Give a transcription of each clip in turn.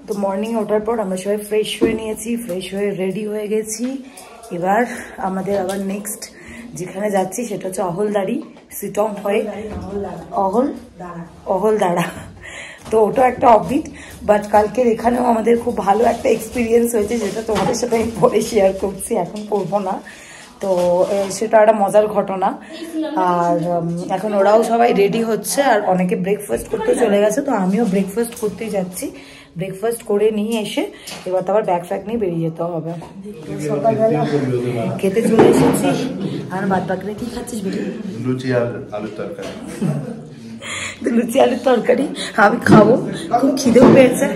তো মর্নিং ওঠার পর আমরা সবাই ফ্রেশ হয়ে নিয়েছি, ফ্রেশ হয়ে রেডি হয়ে গেছি। এবার আমাদের আবার নেক্সট যেখানে যাচ্ছি সেটা হচ্ছে অহলদারি, সিটং হয়ে অহলদারা। তো ওটা একটা অফবিট, বাট কালকের এখানেও আমাদের খুব ভালো একটা এক্সপিরিয়েন্স হয়েছে, যেটা তোমাদের সাথে আমি পরে শেয়ার করছি, এখন করবো না। তো সেটা একটা মজার ঘটনা। আর এখন ওরাও সবাই রেডি হচ্ছে, আর অনেকে ব্রেকফাস্ট করতে চলে গেছে, তো আমিও ব্রেকফাস্ট করতেই যাচ্ছি। ব্রেকফাস্ট করে নিয়ে এসে এবার তো আবার ব্যাগ ফ্যাগ নিয়ে বেরিয়ে যেতে হবে। সকালবেলা খেতে চলে এসেছি। আর বাদ বাকিরা কি খাচ্ছিস? লুচি আর আলুর তরকারি। লুচি আলুর তরকারি আমি খাবো, খুব খিদেও পেয়েছে।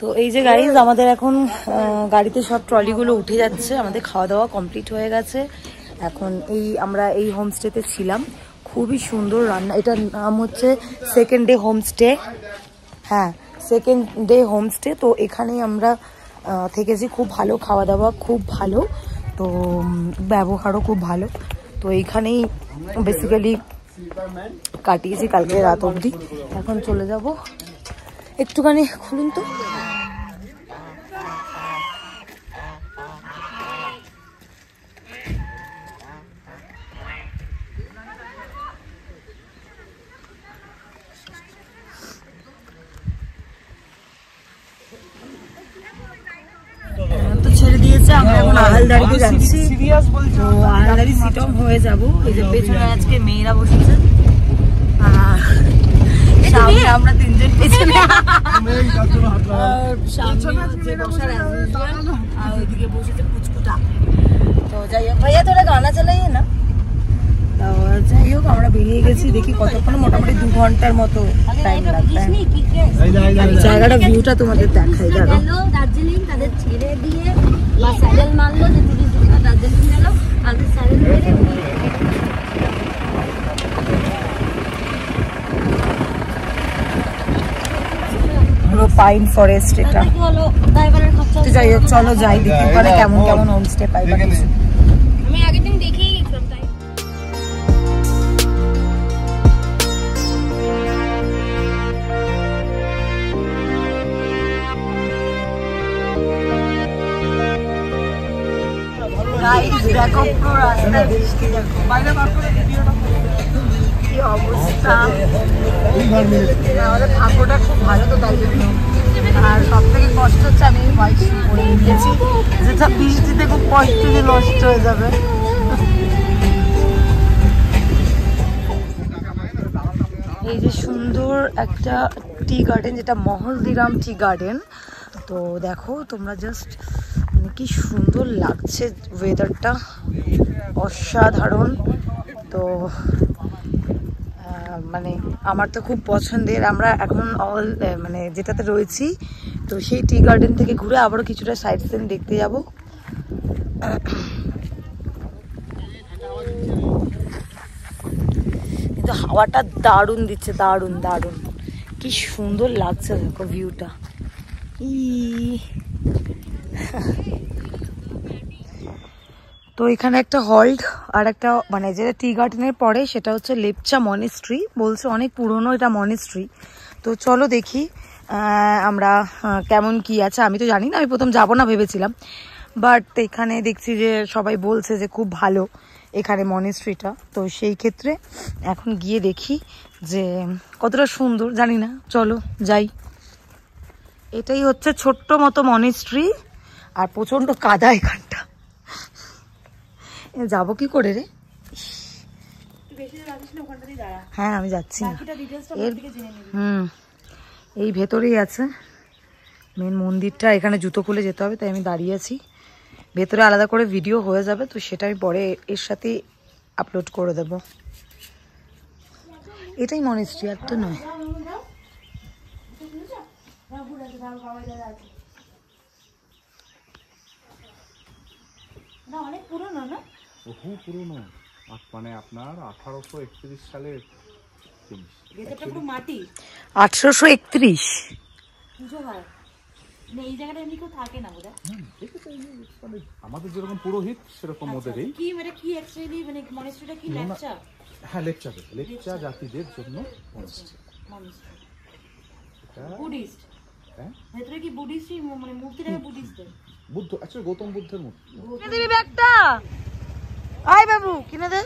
তো এই যে গাইজ, আমাদের এখন গাড়িতে সব ট্রলিগুলো উঠে যাচ্ছে, আমাদের খাওয়া দাওয়া কমপ্লিট হয়ে গেছে। এখন আমরা এই হোমস্টেতে ছিলাম, খুবই সুন্দর রান্না। এটার নাম হচ্ছে সেকেন্ড ডে হোমস্টে। হ্যাঁ, সেকেন্ড ডে হোমস্টে। তো এখানেই আমরা থেকেছি, খুব ভালো খাওয়া দাওয়া, খুব ভালো, তো ব্যবহারও খুব ভালো। তো এইখানেই বেসিক্যালি কাটিয়েছি কালকে রাত অবধি। এখন চলে যাব। একটুখানি খুলুন তো। ছেড়ে দিয়েছে, আমরা এখন আহালদারিতে যাচ্ছি। তো আহালদারি সিটং হয়ে যাবো। এই যে পেছনে আজকে মেয়েরা বসেছে, আমরা তিনজন পেছনে, আর ওইদিকে বসেছে পুচকুটা। তো যাই হোক, ভাইয়া তোরা গানা চালাইয়ে না। যাই হোক, আমরা বেরিয়ে গেছি, দেখি কতক্ষণ, মোটামুটি 2 ঘন্টার মতো টাইম লাগবে। জায়গাটা ভিউটা তোমাদের দেখাই। দার্জিলিং তাদের ছেড়ে দিয়ে স্যাডেল মারলো, যে দার্জিলিং গেল, তাদের স্যাডেল মেরে পাইন ফরেস্ট এটা। যাই হোক, চলো যাই, দেখি ওখানে কেমন কেমন হোমস্টে পাই। আমি আগের দিন দেখেই গেছিলাম, তাই কি অবস্থা, আমাদের ঠাকুরটা খুব ভালো, তো তাই জন্য। আর সব থেকে কষ্ট হচ্ছে আমি হোয়াইট শু পরে নিয়েছি, যেটা বৃষ্টিতে খুব কষ্ট যে নষ্ট হয়ে যাবে। এই যে সুন্দর একটা টি গার্ডেন, যেটা মহলদিরাম টি গার্ডেন। তো দেখো তোমরা, জাস্ট মানে কি সুন্দর লাগছে, ওয়েদারটা অসাধারণ। তো মানে আমার তো খুব পছন্দের। আমরা এখন মানে যেটাতে রয়েছি, তো সেই টি গার্ডেন থেকে ঘুরে আবারও কিছুটা সাইড সিন দেখতে যাব। কিন্তু হাওয়াটা দারুণ দিচ্ছে, দারুণ দারুণ, কি সুন্দর লাগছে দেখো ভিউটা। তো এখানে একটা হল্ট, আর একটা মানে যেটা টি গার্ডেনের পরে সেটা হচ্ছে লেপচা মনেস্ট্রি। বলছে অনেক পুরনো এটা মনেস্ট্রি। তো চলো দেখি আমরা কেমন কি আছে। আমি তো জানি না, আমি প্রথম যাবো না ভেবেছিলাম, বাট এখানে দেখছি যে সবাই বলছে যে খুব ভালো এখানে মনেস্ট্রিটা। তো সেই ক্ষেত্রে এখন গিয়ে দেখি যে কতটা সুন্দর, জানি না, চলো যাই। এটাই হচ্ছে ছোট্ট মতো মনেস্ট্রি, আর প্রচন্ড কাদা এখানটা। যাবো কি করে রে? হ্যাঁ, আমি যাচ্ছি। এই ভেতরেই আছে মেন মন্দিরটা। এখানে জুতো খুলে যেতে হবে, তাই আমি দাঁড়িয়ে আছি। ভেতরে আলাদা করে ভিডিও হয়ে যাবে, তো সেটা আমি পরে এর সাথে আপলোড করে দেব। এটাই মনেস্ট্রি, আর তো নয়। অনেক পুরনো না? বহু পুরনো, মানে আপনার 1831 সালের। মাটি 1831 পুজো হয়। এই জায়গাটা এমনি কেউ থাকে না বোধহয়। আমাদের যেরকম পুরোহিত সেরকম ওদেরই। কি মানে কি অ্যাকচুয়ালি মানে মনেস্ট্রিটা কি লেপচা? হ্যাঁ, লেপচা জাতিদের জন্য মনস্ট্রি। বুদ্ধিস্ট। হ্যাঁ, ভেতরে কি বুদ্ধিস্ট মানে মূর্তিটাকে বুদ্ধিস্টদের? বুদ্ধ, আচ্ছা গৌতম বুদ্ধের মূর্তি। কিনে দিবি ব্যাগটা? আয় বাবু কিনে দে।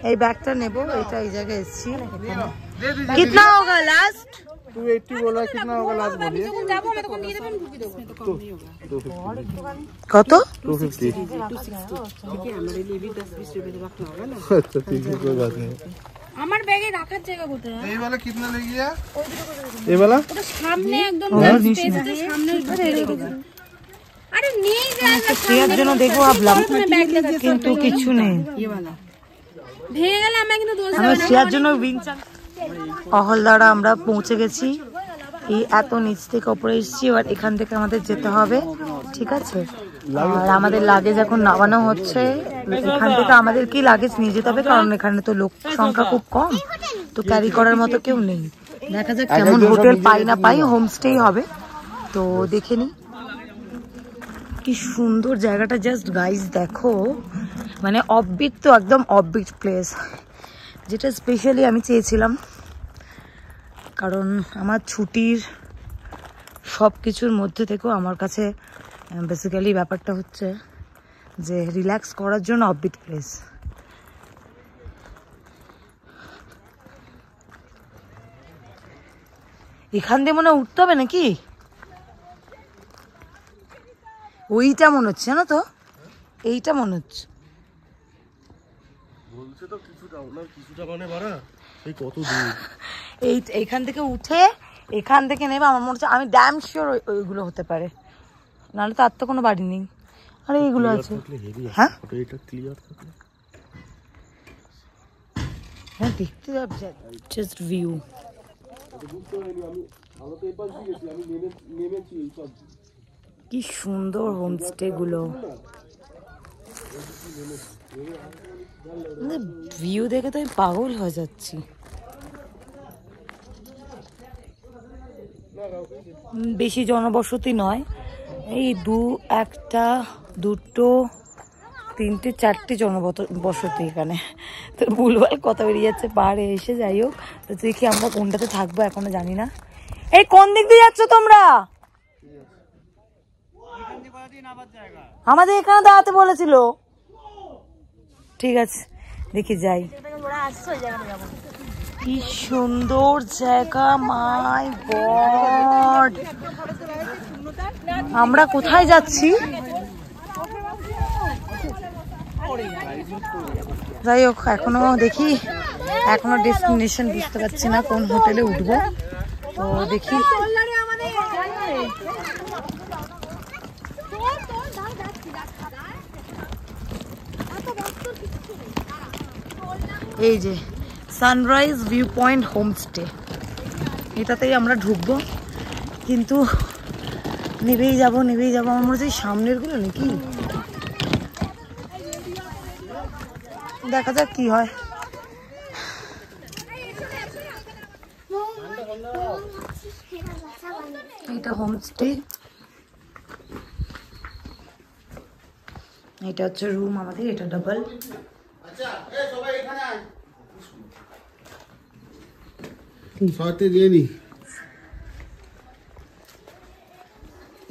এই ব্যাগটা নেব, এটা এই জায়গায় এসেছি। কিতনা হোগা লাস্ট? 280 बोला, कितना होगा लास्ट बोलिए? কত? 250। अच्छा ठीक है, कोई बात नहीं। আমার ব্যাগে রাখার জায়গা কোথায়? ये वाला कितना ले गया? ये वाला ওটা সামনে একদম স্পেসে সামনে আরে নেই জায়গা। শ্রেয়ার জন্য দেখবো ভাবলাম, কিন্তু কিছু নেই। ভেঙে গেলে আমি কিন্তু দোষ আমি শ্রেয়ার জন্য অহলদারা আমরা পৌঁছে গেছি। এই এত নিচ থেকে ওপরে এসেছি, এবার এখান থেকে আমাদের যেতে হবে, ঠিক আছে? আর আমাদের লাগেজ এখন নামানো হচ্ছে। এখান থেকে আমাদের কি লাগেজ নিয়ে যেতে হবে, কারণ এখানে তো লোক সংখ্যা খুব কম, তো ক্যারি করার মতো কেউ নেই। দেখা যাক কেমন হোটেল পাই না পাই, হোমস্টেই হবে, তো দেখে নি। কি সুন্দর জায়গাটা, জাস্ট গাইজ দেখো, মানে অফবিট, তো একদম অফবিট প্লেস, যেটা স্পেশালি আমি চেয়েছিলাম। কারণ আমার ছুটির সব কিছুর মধ্যে থেকেও আমার কাছে বেসিক্যালি ব্যাপারটা হচ্ছে যে রিল্যাক্স করার জন্য অফবিট প্লেস। এখান দিয়ে মনে উঠতে হবে নাকি? ওইটা মনে হচ্ছে না তো, এইটা মনে হচ্ছে। বলছে তো কিছুটা মানে বাড়া, এই কত দূর। এইখান থেকে উঠে এখান থেকে নেবে, আমার মনে হচ্ছে, আমি ড্যাম শিওর ওইগুলো হতে পারে, নাহলে তো আর তো কোনো বাড়ি নেই। আরে এইগুলো আছে। হ্যাঁ হ্যাঁ, দেখতে যাচ্ছে, জাস্ট ভিউ। কি সুন্দর হোমস্টে গুলো, ভিউ দেখে তো আমি পাগল হয়ে যাচ্ছি। বেশি জনবসতি নয়, এই একটা দুটো তিনটে চারটে জনবসতি এখানে, তো ভুলভাল কথা বেরিয়ে যাচ্ছে পাহাড়ে এসে। যাই হোক, তো দেখি আমরা কোনটাতে থাকবো এখনো জানি না। এই কোন দিক দিয়ে যাচ্ছ তোমরা? আমাদের এখানে দাঁড়াতে বলেছিল। ঠিক আছে, দেখি যাই। কি সুন্দর জায়গা, মাই গড! আমরা কোথায় যাচ্ছি? যাই হোক, এখনো দেখি, এখনো ডেস্টিনেশন বুঝতে পারছি না কোন হোটেলে উঠবো, তো দেখি। এই যে সানরাইজ ভিউ পয়েন্ট হোমস্টে, এটাতেই আমরা ঢুকবো, কিন্তু নেবেই যাবো আমার মনে হচ্ছে সামনের গুলো নাকি, দেখা যাক কি হয়। এটা হোমস্টে, এটা হচ্ছে রুম আমাদের, এটা ডাবল।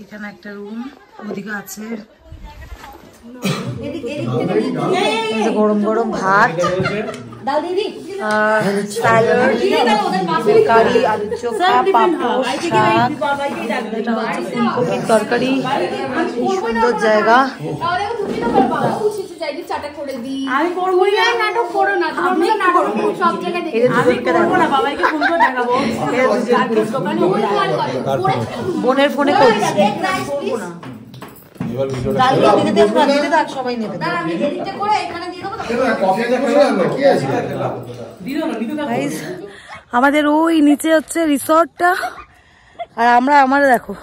এখানে একটা রুম, ওদিকে আছে গরম গরম ভাত, স্যালাড, কারি, আলু চোখা, পাঁপড়, শাক, এটা হচ্ছে ফুলকপির তরকারি। সুন্দর জায়গা। বোনের ফোনে করছি, সবাই নেবে। আমাদের ওই নিচে হচ্ছে রিসর্টটা, আর আমরা দেখো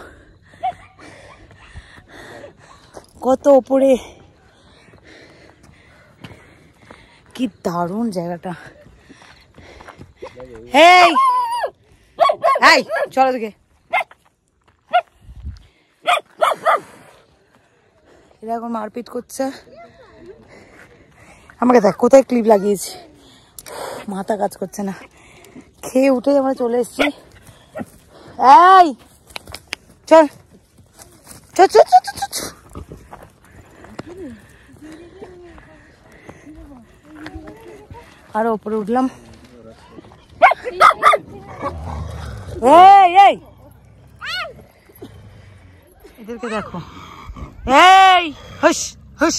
কত ওপরে, কি দারুণ জায়গাটা। হেই এই চলো দিকে, এরা এখন মারপিট করছে। আমাকে দেখ কোথায় ক্লিপ লাগিয়েছি, মাথা কাজ করছে না। খেয়ে উঠে আমরা চলে এসেছি। এই চল চল চল চল চল চল। আরো উপরে উঠলাম। এই এই এদেরকে দেখো। এই হুশ হুশ।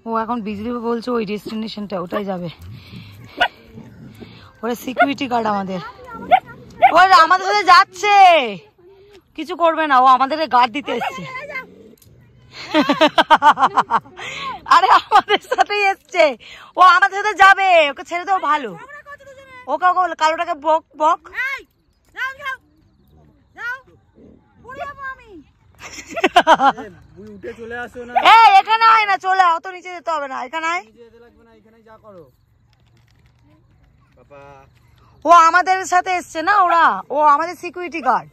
ও এখন বিজলি বলছে ওই ডেস্টিনেশনটা, ওটাই যাবে। ওরা সিকিউরিটি গার্ড আমাদের, ওই আমাদের সাথে যাচ্ছে, কিছু করবে না, ও আমাদের গার্ড দিতে এসছে। আরে আমাদের সাথেই এসছে, ও আমাদের সাথে যাবে, ওকে ছেড়ে দেও ভালো। ওকে ওকে কালোটাকে বক বক। এখানে হয় না, চলে অত নিচে যেতে হবে না, এখানে ও আমাদের সাথে এসছে না, ওরা ও আমাদের সিকিউরিটি গার্ড।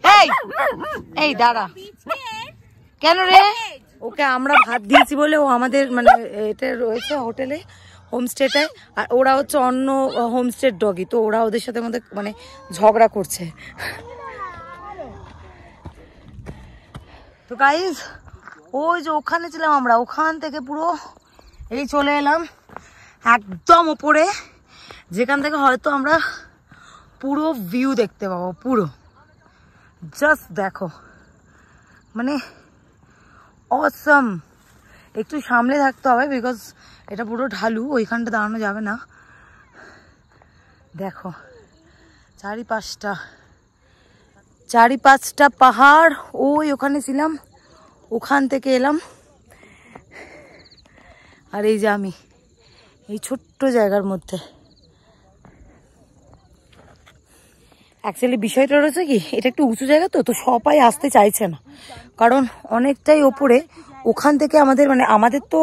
এই এই দাঁড়া, কেন রে? ওকে আমরা ভাত দিয়েছি বলে ও আমাদের মানে এটা রয়েছে হোটেলে, হোমস্টেটায়, আর ওরা হচ্ছে অন্য হোমস্টের ডগি, তো ওরা ওদের সাথে মধ্যে মানে ঝগড়া করছে। তো গাইজ ওই যে ওখানে ছিলাম আমরা, ওখান থেকে পুরো এই চলে এলাম একদম উপরে, যেখান থেকে হয়তো আমরা পুরো ভিউ দেখতে পাবো। পুরো জাস্ট দেখো, মানে অসম। একটু সামলে থাকতে হবে বিকজ এটা পুরো ঢালু, ওইখানটা দাঁড়ানো যাবে না। দেখো চারিপাঁচটা পাহাড়, ওই ওখানে ছিলাম, ওখান থেকে এলাম। আর এই যে আমি এই ছোট্ট জায়গার মধ্যে। অ্যাকচুয়ালি বিষয়টা রয়েছে কি, এটা একটু উঁচু জায়গা, তো সবাই আসতে চাইছে না, কারণ অনেকটাই ওপরে। ওখান থেকে আমাদের মানে আমাদের তো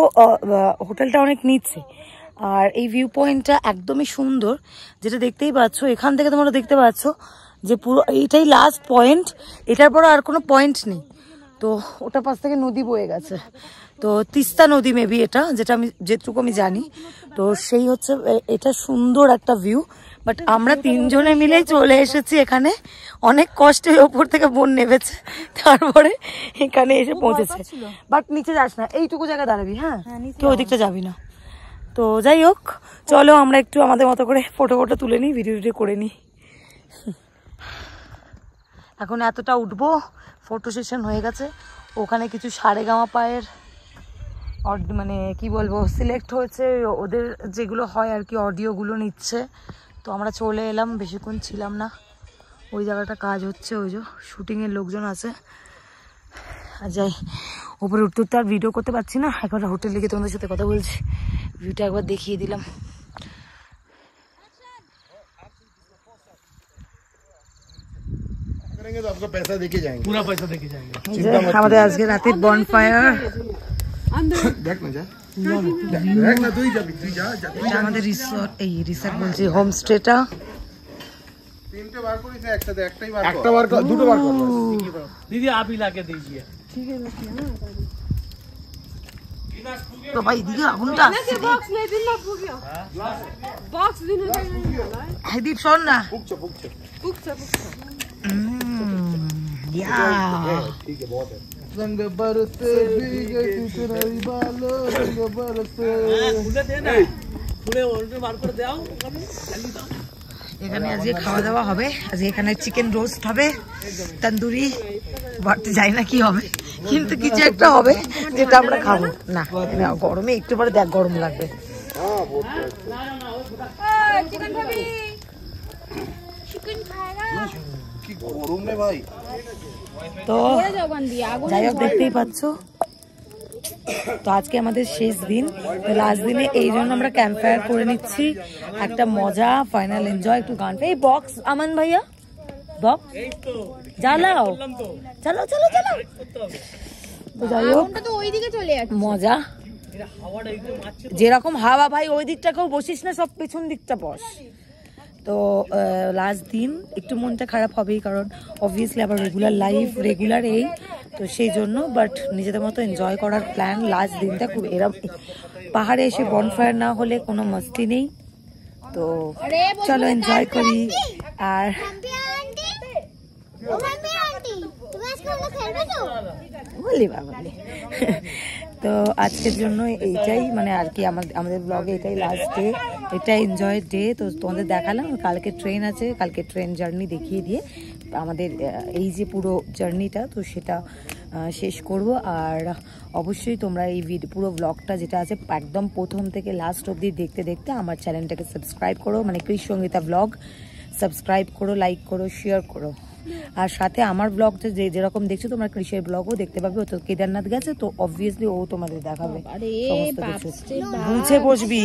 হোটেলটা অনেক নিচ্ছে, আর এই ভিউ পয়েন্টটা একদমই সুন্দর, যেটা দেখতেই পাচ্ছ। এখান থেকে তোমরা দেখতে পাচ্ছ যে পুরো এইটাই লাস্ট পয়েন্ট, এটার পর আর কোনো পয়েন্ট নেই। তো ওটা পাশ থেকে নদী বয়ে গেছে, তো তিস্তা নদী মেবি এটা, যেটুকু আমি জানি। তো সেই হচ্ছে এটা সুন্দর একটা ভিউ। বাট আমরা তিনজনে মিলেই চলে এসেছি এখানে, অনেক কষ্টে ওপর থেকে বোন নেমেছে, তারপরে এখানে এসে পৌঁছেছে। বাট নিচে যাস না, এইটুকু জায়গা দাঁড়াবি, হ্যাঁ কেউ ওই দিকটা যাবি না। তো যাই হোক, চলো আমরা একটু আমাদের মতো করে ফটো তুলে নিই, ভিডিও করে নিই। এখন এতটা উঠবো, ফটো সেশন হয়ে গেছে। ওখানে কিছু সারেগামা পায়ের মানে কি বলবো সিলেক্ট হয়েছে, ওদের যেগুলো হয় আর কি অডিওগুলো নিচ্ছে। তো আমরা চলে এলাম, বেশিক্ষণ ছিলাম না। ওই জায়গাটা কাজ হচ্ছে, ওই যে শুটিংয়ের লোকজন আছে। আর যাই, উপরে উঠতে উঠতে আর ভিডিও করতে পারছি না, একবার হোটেলে গিয়ে তোমাদের সাথে কথা বলছি। ভিউটা একবার দেখিয়ে দিলাম। আমাদের আজকে রাতের বনফায়ার, আমাদের রিসর্ট, এই রিসর্ট বলছি হোমস্টেটা। তো ভাই দিদি আগুনটা দীপ শোন না, এখানে আজকে খাওয়া দাওয়া হবে। আজকে এখানে চিকেন রোস্ট হবে, তন্দুরি, বাড়তে যাই না কি হবে, কিন্তু কিছু একটা হবে যেটা আমরা খাবো না। গরমে একটু পরে দেখ গরম লাগবে। তো যাই হোক, দেখতেই পাচ্ছ। তো আজকে আমাদের শেষ দিন, লাস্ট দিনে এই জন্য আমরা ক্যাম্প ফায়ার করে নিচ্ছি, একটা মজা, ফাইনাল এনজয়, একটু গান। এই বক্স আমান ভাইয়া, বক্স জ্বালাও, চালাও চালাও চালাও। তো যাই হোক, মজা, যেরকম হাওয়া ভাই ওই দিকটাকেও বসিস না, সব পেছন দিকটা বস। তো লাস্ট দিন একটু মনটা খারাপ হবেই, কারণ অবভিয়াসলি আবার রেগুলার লাইফ, রেগুলার এই তো সেই জন্য বাট নিজেদের মতো এনজয় করার প্ল্যান। লাস্ট দিনটা খুব এরম, পাহাড়ে এসে বনফায়ার না হলে কোনো মস্তি নেই। তো চলো এনজয় করি। আর বলি বাবলি তো আজকের জন্য এইটাই, মানে আর কি আমাদের ব্লগে এটাই লাস্ট ডে, এটাই এনজয় ডে। তো তোমাদের দেখালাম, কালকে ট্রেন আছে, কালকে ট্রেন জার্নি দেখিয়ে দিয়ে আমাদের এই যে পুরো জার্নিটা তো সেটা শেষ করব। আর অবশ্যই তোমরা এই পুরো ব্লগটা যেটা আছে একদম প্রথম থেকে লাস্ট অবধি দেখতে দেখতে আমার চ্যানেলটাকে সাবস্ক্রাইব করো, মানে কৃষ সঙ্গীতা ব্লগ সাবস্ক্রাইব করো, লাইক করো, শেয়ার করো। আর সাথে আমার ব্লগটা যেরকম দেখছো তোমরা কৃষের ব্লগও দেখতে পাবে। ও তো কেদারনাথ গেছে, তো অবভিয়াসলি ও তোমাদের দেখাবে সমস্ত কিছু, বুঝে বসবি।